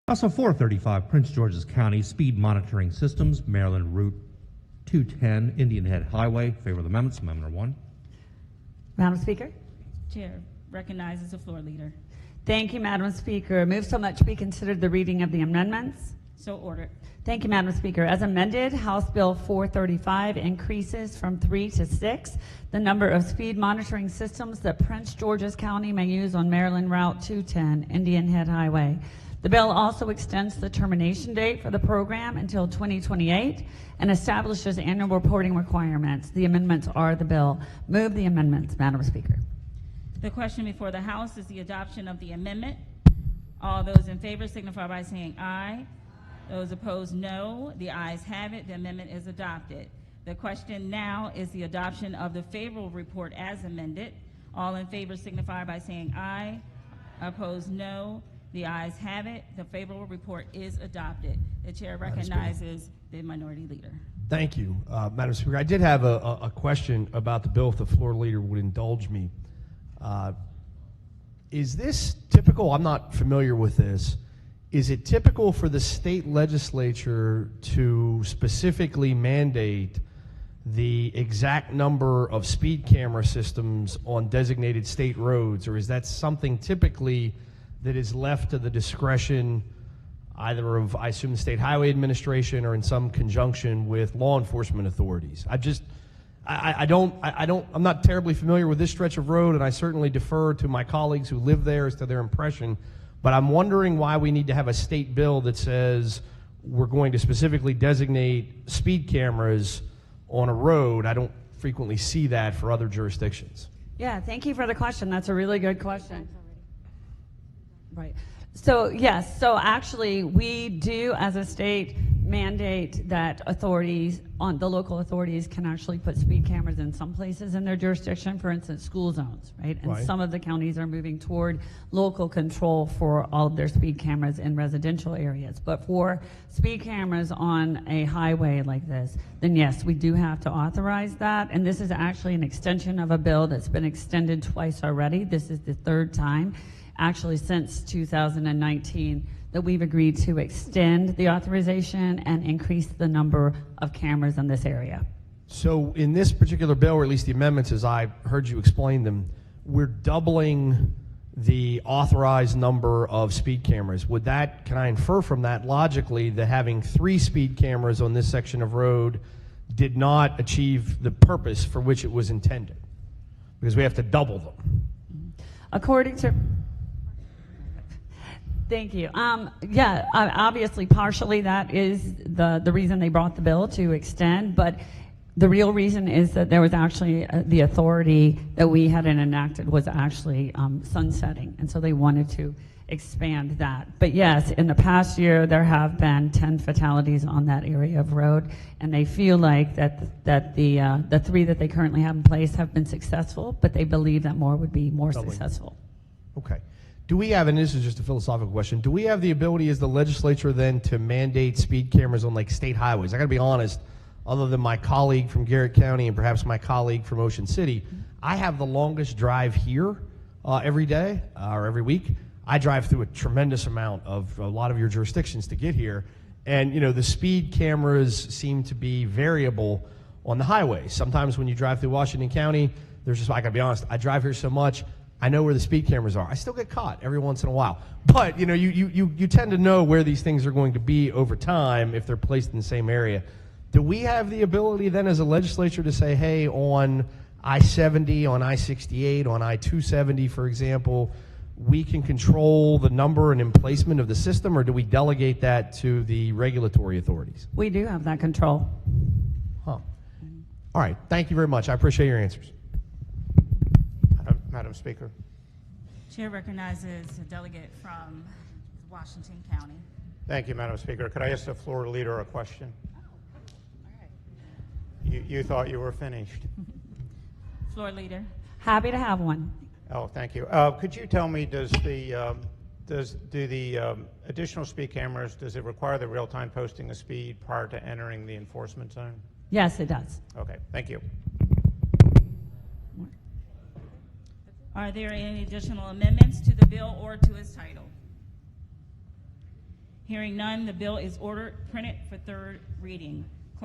Also 435, Prince George's County Speed Monitoring Systems, Maryland Route 210, Indian Head Highway. Favor of the amendments. Amendment 1. Madam Speaker. Chair recognizes the floor leader. Thank you, Madam Speaker. Move so much be considered the reading of the amendments. So ordered. Thank you, Madam Speaker. As amended, House Bill 435 increases from 3 to 6 the number of speed monitoring systems that Prince George's County may use on Maryland Route 210, Indian Head Highway. The bill also extends the termination date for the program until 2028 and establishes annual reporting requirements. The amendments are the bill. Move the amendments, Madam Speaker. The question before the House is the adoption of the amendment. All those in favor signify by saying aye. Those opposed, no. The ayes have it. The amendment is adopted. The question now is the adoption of the favorable report as amended. All in favor signify by saying aye. Opposed, no. The ayes have it. The favorable report is adopted. The chair recognizes the minority leader. Thank you, Madam Speaker. I did have a question about the bill, if the floor leader would indulge me. Is this typical? I'm not familiar with this. Is it typical for the state legislature to specifically mandate the exact number of speed camera systems on designated state roads, or is that something typically that is left to the discretion either of, I assume, the State Highway Administration or in some conjunction with law enforcement authorities? I'm not terribly familiar with this stretch of road, and I certainly defer to my colleagues who live there as to their impression, but I'm wondering why we need to have a state bill that says we're going to specifically designate speed cameras on a road. I don't frequently see that for other jurisdictions. Yeah, thank you for the question. That's a really good question. Right. So yes, so actually we do as a state mandate that authorities, on the local authorities, can actually put speed cameras in some places in their jurisdiction, for instance, school zones, right? And Right. some of the counties are moving toward local control for all of their speed cameras in residential areas. But for speed cameras on a highway like this, then yes, we do have to authorize that. And this is actually an extension of a bill that's been extended twice already. This is the third time, actually since 2019, that we've agreed to extend the authorization and increase the number of cameras in this area. So in this particular bill, or at least the amendments as I heard you explain them, we're doubling the authorized number of speed cameras. Would that, can I infer from that logically that having 3 speed cameras on this section of road did not achieve the purpose for which it was intended? Because we have to double them. According to, thank you. Yeah, obviously, partially that is the reason they brought the bill to extend, but the real reason is that there was actually the authority that we had enacted was actually sunsetting, and so they wanted to expand that. But yes, in the past year, there have been 10 fatalities on that area of road, and they feel like that the 3 that they currently have in place have been successful, but they believe that more would be more Doubling. successful. Okay. Do we have, and this is just a philosophical question, do we have the ability as the legislature then to mandate speed cameras on like state highways? I gotta be honest, other than my colleague from Garrett County and perhaps my colleague from Ocean City, I have the longest drive here every day or every week. I drive through a tremendous amount of a lot of your jurisdictions to get here. And you know, the speed cameras seem to be variable on the highway. Sometimes when you drive through Washington County, there's just, I gotta be honest, I drive here so much, I know where the speed cameras are. I still get caught every once in a while. But you know, you tend to know where these things are going to be over time if they're placed in the same area. Do we have the ability then as a legislature to say, hey, on I-70, on I-68, on I-270, for example, we can control the number and emplacement of the system, or do we delegate that to the regulatory authorities? We do have that control. Huh. All right. Thank you very much. I appreciate your answers. Madam Speaker. Chair recognizes a delegate from Washington County. Thank you, Madam Speaker. Could I ask the floor leader a question? You thought you were finished. Floor leader. Happy to have one. Oh, thank you. Could you tell me, do the additional speed cameras, does it require the real-time posting of speed prior to entering the enforcement zone? Yes, it does. Okay, thank you. Are there any additional amendments to the bill or to its title? Hearing none, the bill is ordered, printed for third reading.